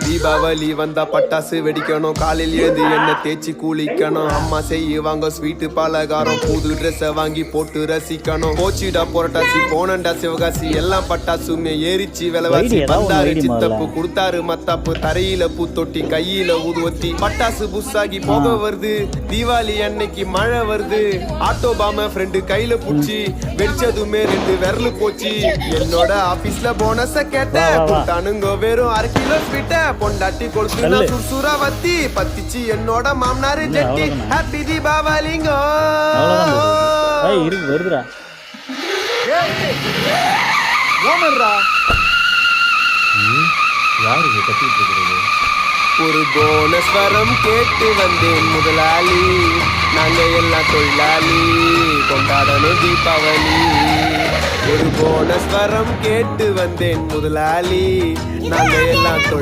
தீபாவளி வந்தா பட்டாசு வெடிக்கணும், காலையில் எழுந்து எண்ணெய் தேய்ச்சி குளிக்கணும், அம்மா செய்வாங்க ஸ்வீட்டு பலகாரம், புது ட்ரெஸ்ஸை வாங்கி போட்டு ரசிக்கணும். போச்சிடா புரட்டாசி போனண்டா சிவகாசி, எல்லாம் பட்டாசுமே ஏறிச்சு விலைவாசி. வந்தாரு சித்தப்பு கொடுத்தாரு மத்தாப்பு, தரையில பூத்தொட்டி கையில ஊதுவத்தி, பட்டாசு புஷாகி போக வருது, தீபாவளி அன்னைக்கு மழை வருது. ஆட்டோ பாம ஃப்ரெண்டு கையில புடிச்சி வெடிச்சதுமே 2 விரல் போச்சு. என்னோட ஆபீஸ்ல போனஸ கேட்டேன், கொடுத்தானுங்க வெறும் 1/2 கிலோ ஸ்வீட்ட. பொண்டாட்டி கொளுத்து நான் சுறுசுறா வத்தி பத்திச்சு என்னோட மாமனாரு ஜட்டி. ஹாப்பி தீபாவளிங்கோ. வருதுடா யாரு கத்திட்டு இருக்கிறது? ஒரு போனஸ் வரம் கேட்டு வந்தேன் முதலாளி, நாங்க எல்லாம் தொழிலாளி கொண்டாடணும் தீபாவளி. ஒரு போனஸ் வரம் கேட்டு வந்தேன் முதலாளி, நாங்க எல்லாம் தொழிலாளி.